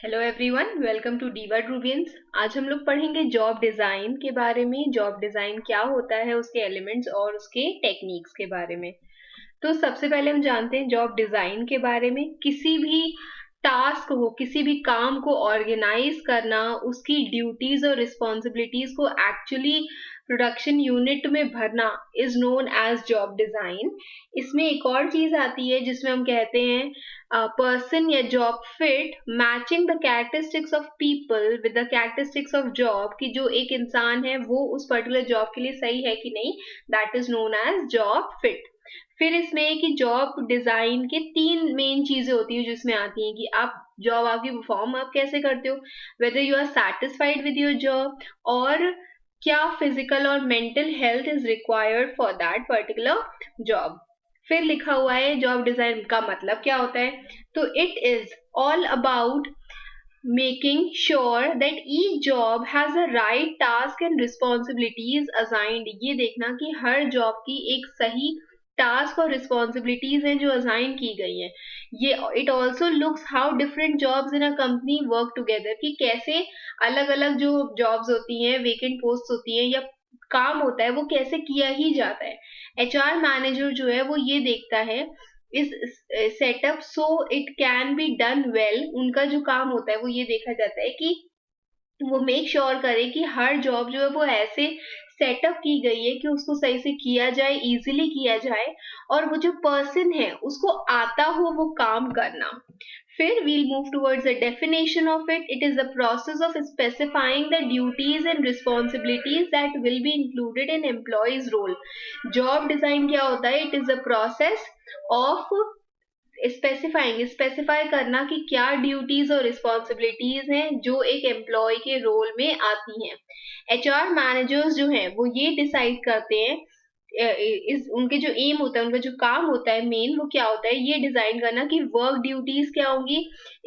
Hello everyone, welcome to डीवर्ड रूबियंस। आज हम लोग पढ़ेंगे जॉब डिज़ाइन के बारे में। जॉब डिज़ाइन क्या होता है, उसके एलिमेंट्स और उसके टेक्निक्स के बारे में। तो सबसे पहले हम जानते हैं जॉब डिज़ाइन के बारे में। किसी भी टास्क को, किसी भी काम को ऑर्गेनाइज करना, उसकी ड्यूटीज और रिस्पॉन्सिबिलिटीज को एक्चुअली प्रोडक्शन यूनिट में भरना is known as job design. इसमें एक और चीज आती है जिसमें हम कहते हैं person या job fit matching the characteristics of people with the characteristics of job, कि जो एक इंसान है वो उस पर्टिकुलर जॉब के लिए सही है कि नहीं, that is known as job fit. फिर इसमें कि जॉब डिजाइन के तीन मेन चीजें होती है जिसमें आती हैं कि आप जॉब आपकी परफॉर्म आप कैसे करते हो, whether you are satisfied with your job, और क्या फिजिकल और mental health is required for that particular job. फिर लिखा हुआ है जॉब डिजाइन का मतलब क्या होता है। तो it is all about making sure that each job has a right task and responsibilities assigned. ये देखना कि हर जॉब की एक सही टास्क और रिस्पॉन्सिबिलिटीज हैं जो असाइन की गई हैं। ये it also looks how different jobs in a company work together, कि कैसे अलग अलग जो जॉब्स होती हैं, वेकेंट पोस्ट होती हैं या काम होता है, वो कैसे किया ही जाता है। एचआर मैनेजर जो है वो ये देखता है इस setup so it can be done well. उनका जो काम होता है वो ये देखा जाता है कि वो मेक श्योर करे कि हर जॉब जो है वो ऐसे सेटअप की गई है कि उसको सही से किया जाए, इजीली किया जाए, और वो जो पर्सन है उसको आता हो वो काम करना। फिर we'll move towards the definition of it. It is the process of specifying the duties and responsibilities that will be included in employee's role. Job design क्या होता है? It is the process of specify करना कि क्या duties और responsibilities हैं जो एक एम्प्लॉय के रोल में आती हैं। एचआर मैनेजर्स जो हैं वो ये डिसाइड करते हैं, इस उनके जो एम होता है, उनका जो काम होता है मेन, वो क्या होता है, ये डिजाइन करना कि वर्क ड्यूटीज क्या होंगी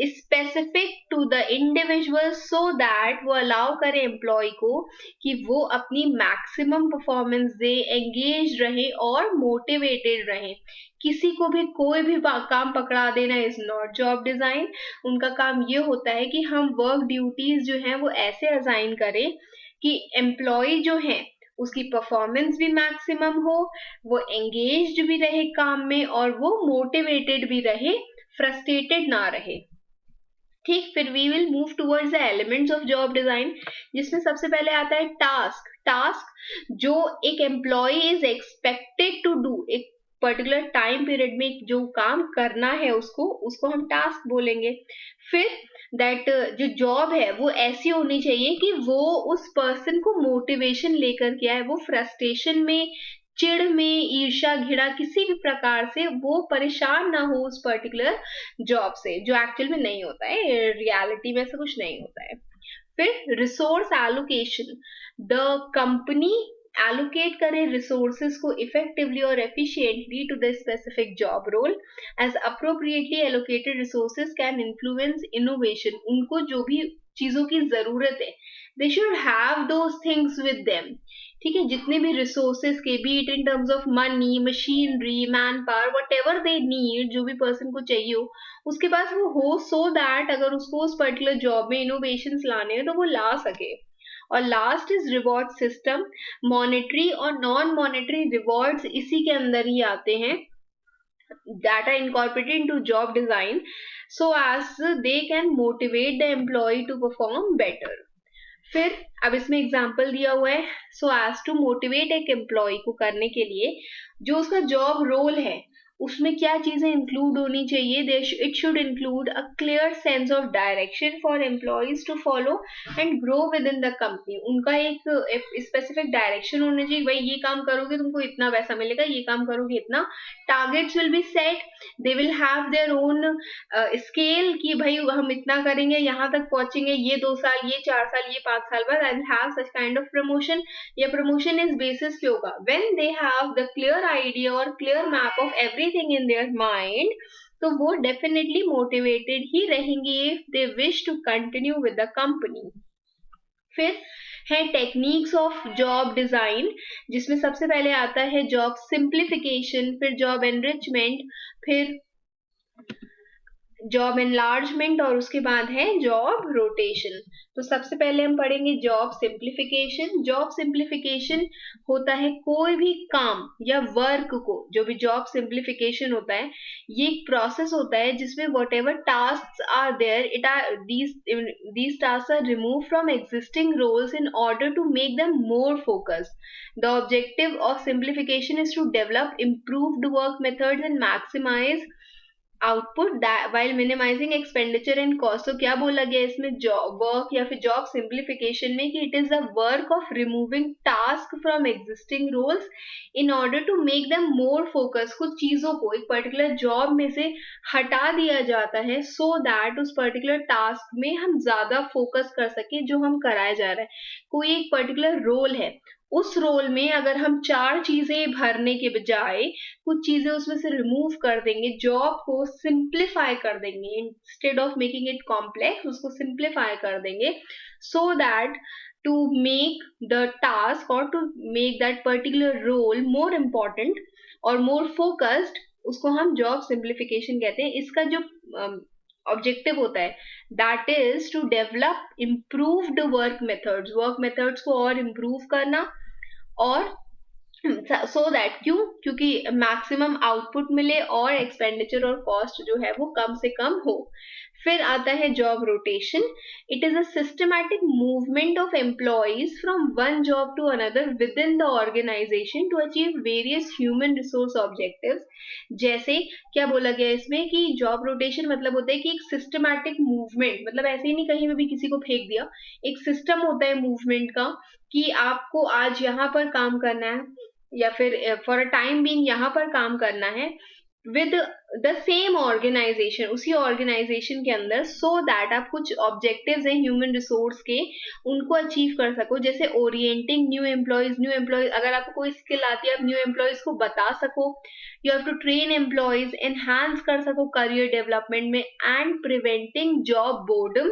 specific to the individual, so that वो अलाउ करे एम्प्लॉय को कि वो अपनी मैक्सिमम परफॉर्मेंस दे, एंगेज रहे और मोटिवेटेड रहे। किसी को भी कोई भी काम पकड़ा देना इज नॉट जॉब डिजाइन। उनका काम ये होता है कि हम वर्क ड्यूटीज जो हैं वो ऐसे असाइन करें कि एम्प्लॉय जो है उसकी परफॉर्मेंस भी मैक्सिमम हो, वो एंगेज्ड भी रहे काम में, और वो मोटिवेटेड भी रहे, फ्रस्ट्रेटेड ना रहे। ठीक, फिर we will move towards the elements of job design, जिसमें सबसे पहले आता है टास्क। टास्क जो एक employee is expected to do, एक पर्टिकुलर टाइम पीरियड में जो काम करना है उसको उसको हम टास्क बोलेंगे। फिर दैट जो जॉब है वो ऐसी होनी चाहिए कि वो उस पर्सन को मोटिवेशन लेकर के आए, वो फ्रस्ट्रेशन में, चिढ़ में, ईर्ष्या, घृणा, किसी भी प्रकार से वो परेशान ना हो उस पर्टिकुलर जॉब से, जो एक्चुअल में नहीं होता है, रियलिटी में ऐसा कुछ नहीं होता है। फिर resource allocation, the company allocate करे रिसोर्सेस को इफेक्टिवली और efficiently to the specific job role, as appropriately allocated resources can influence innovation. उनको जो भी चीजों की जरूरत है, they should have those things with them. ठीक है, जितने भी रिसोर्सेस के, be it in terms of money, machinery, man power, whatever they need, जो भी पर्सन को चाहिए हो उसके पास वो हो, सो दैट अगर उसको उस पर्टिकुलर जॉब में इनोवेशंस लाने हैं तो वो ला सके। और last is reward system. Monetary और नॉन मॉनेटरी रिवॉर्ड्स इसी के अंदर ही आते हैं, that are incorporated into job design so as they can motivate the employee to perform better. फिर अब इसमें एग्जाम्पल दिया हुआ है, सो एज टू मोटिवेट एक एम्प्लॉय को करने के लिए जो उसका जॉब रोल है उसमें क्या चीजें इंक्लूड होनी चाहिए। It should include a clear sense of direction for employees to follow and grow within the company. उनका एक स्पेसिफिक डायरेक्शन होना चाहिए, भाई ये काम करोगे तुमको इतना पैसा मिलेगा, ये काम करोगे इतना। Targets will be set, they will have their own scale कि भाई हम इतना करेंगे, यहाँ तक पहुंचेंगे, ये 2 साल, ये 4 साल, ये 5 साल बाद I will have such kind of promotion. या प्रमोशन इस बेसिस पे होगा when they have the clear idea और clear map of everything in their mind, तो वो डेफिनेटली मोटिवेटेड ही रहेंगे if they wish to continue with the company. फिर है टेक्निक्स ऑफ जॉब डिजाइन, जिसमें सबसे पहले आता है जॉब सिंप्लीफिकेशन, फिर जॉब एनरिचमेंट, फिर जॉब एनलार्जमेंट और उसके बाद है जॉब रोटेशन। तो सबसे पहले हम पढ़ेंगे जॉब सिंप्लीफिकेशन। जॉब सिंप्लीफिकेशन होता है कोई भी काम या वर्क को, जो भी जॉब सिंप्लीफिकेशन होता है ये एक प्रोसेस होता है जिसमें whatever task are there it are these task are remove from existing roles in order to make them more focused. The objective of simplification is to develop improved work methods and maximize output while minimizing expenditure and cost. तो क्या बोला गया इसमें job work या फिर job simplification में कि it is the work of removing task from existing roles in order to make them more focus. कुछ चीजों को एक पर्टिकुलर जॉब में से हटा दिया जाता है सो दैट उस पर्टिकुलर टास्क में हम ज्यादा फोकस कर सके जो हम कराया जा रहा है। कोई एक पर्टिकुलर रोल है, उस रोल में अगर हम 4 चीजें भरने के बजाय कुछ चीजें उसमें से रिमूव कर देंगे, जॉब को सिंप्लीफाई कर देंगे, instead of making it complex उसको सिंप्लीफाई कर देंगे so that to make the task और to make that particular role more important और मोर फोकस्ड, उसको हम जॉब सिंप्लीफिकेशन कहते हैं। इसका जो ऑब्जेक्टिव होता है that is to develop improved work methods को और इम्प्रूव करना, और सो दैट क्योंकि मैक्सिमम आउटपुट मिले और एक्सपेंडिचर और कॉस्ट जो है वो कम से कम हो। फिर आता है job rotation. It is a systematic movement of employees from one job to another within the organization to achieve various human resource objectives. जैसे क्या बोला गया इसमें कि जॉब रोटेशन मतलब होता है कि एक सिस्टमैटिक मूवमेंट, मतलब ऐसे ही नहीं कहीं पे भी किसी को फेंक दिया, एक सिस्टम होता है मूवमेंट का कि आपको आज यहाँ पर काम करना है या फिर फॉर अ टाइम बीइंग यहाँ पर काम करना है विद द सेम ऑर्गेनाइजेशन, उसी ऑर्गेनाइजेशन के अंदर, सो दैट आप कुछ ऑब्जेक्टिव्स हैं ह्यूमन रिसोर्स के उनको अचीव कर सको। जैसे ओरिएंटिंग न्यू एम्प्लॉयज अगर आपको कोई स्किल आती है आप न्यू एम्प्लॉयज को बता सको, you have to train employees, enhance कर सको करियर डेवलपमेंट में, एंड प्रिवेंटिंग जॉब बोर्डम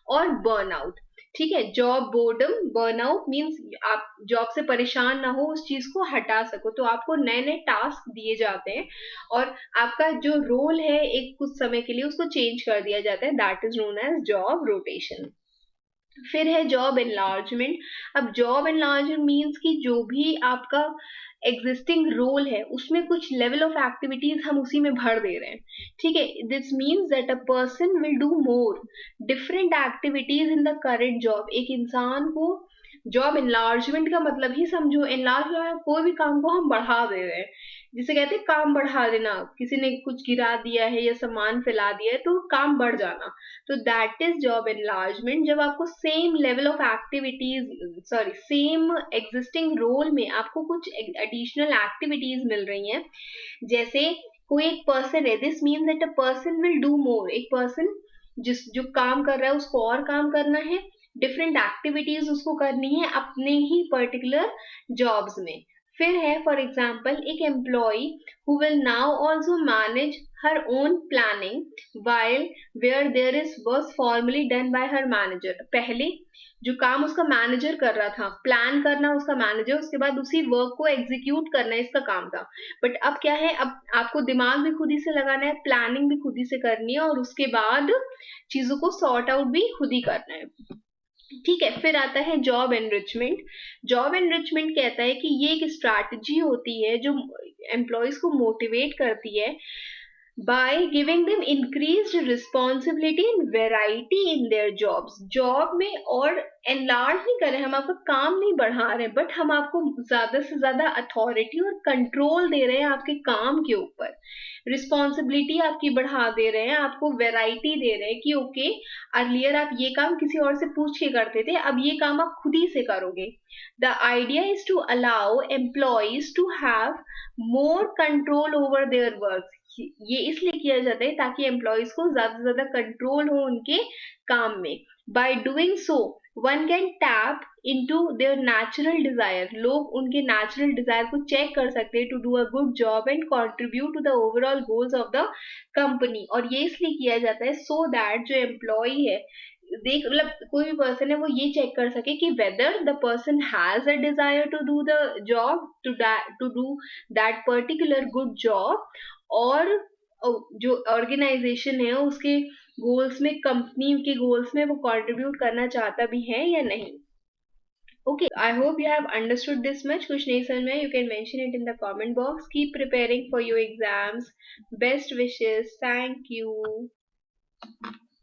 और बर्नआउट। ठीक है, जॉब बोर्डम बर्नआउट मीन्स आप जॉब से परेशान ना हो, उस चीज को हटा सको। तो आपको नए नए टास्क दिए जाते हैं और आपका जो रोल है एक कुछ समय के लिए उसको चेंज कर दिया जाता है, that is known as job rotation. फिर है जॉब एनलार्जमेंट। अब जॉब एनलार्जमेंट मीन्स कि जो भी आपका एग्जिस्टिंग रोल है उसमें कुछ लेवल ऑफ एक्टिविटीज हम उसी में भर दे रहे हैं। ठीक है, this means that a person will do more different activities in the current job. एक इंसान को जॉब एनलार्जमेंट का मतलब ही समझो, एनलार्ज कोई भी काम को हम बढ़ा दे रहे हैं, जिसे कहते हैं काम बढ़ा देना। किसी ने कुछ गिरा दिया है या सामान फैला दिया है तो काम बढ़ जाना, तो दैट इज जॉब एनलार्जमेंट। जब आपको same level of activities same existing role में आपको कुछ एडिशनल एक्टिविटीज मिल रही हैं, जैसे कोई एक पर्सन है, this means that a person will do more. एक पर्सन जो काम कर रहा है उसको और काम करना है, डिफरेंट एक्टिविटीज उसको करनी है अपने ही पर्टिकुलर जॉब्स में। फिर है फॉर एग्जाम्पल एक employee who will now also manage her own planning while where there is work formally done by her manager. पहले जो काम उसका मैनेजर कर रहा था, प्लान करना उसका मैनेजर, उसके बाद उसी वर्क को एग्जीक्यूट करना इसका काम था। बट अब क्या है, अब आपको दिमाग भी खुद ही से लगाना है, प्लानिंग भी खुद ही से करनी है और उसके बाद चीजों को सॉर्ट आउट भी खुद ही करना है। ठीक है, फिर आता है जॉब एनरिचमेंट। जॉब एनरिचमेंट कहता है कि ये एक स्ट्रैटेजी होती है जो एम्प्लॉयज को मोटिवेट करती है by giving them increased responsibility and variety in their jobs। Job में और एनलार्ज नहीं कर रहे हैं, हम आपका काम नहीं बढ़ा रहे हैं, बट हम आपको ज्यादा से ज्यादा अथॉरिटी और कंट्रोल दे रहे हैं आपके काम के ऊपर, रिस्पॉन्सिबिलिटी आपकी बढ़ा दे रहे हैं, आपको वेराइटी दे रहे हैं कि ओके अर्लियर आप ये काम किसी और से पूछ के करते थे, अब ये काम आप खुद ही से करोगे। The idea is to allow employees to have more control over their work. ये इसलिए किया जाता है ताकि एम्प्लॉयज को ज्यादा से ज्यादा कंट्रोल हो उनके काम में। By doing so one can tap into their natural desire. लोग उनके नेचुरल डिजायर को चेक कर सकते हैं to do a good job and contribute to the overall goals of the company. और ये इसलिए किया जाता है सो दैट जो एम्प्लॉय है, देख मतलब कोई भी पर्सन है वो ये चेक कर सके कि whether the person has a desire to do the job, to do that particular good job, और जो ऑर्गेनाइजेशन है उसके गोल्स में, कंपनी के गोल्स में वो कंट्रीब्यूट करना चाहता भी है या नहीं. Okay, I hope you have understood this much. कुछ नहीं समझ में, you can mention it in the comment box. Keep preparing for your exams. Best wishes. Thank you.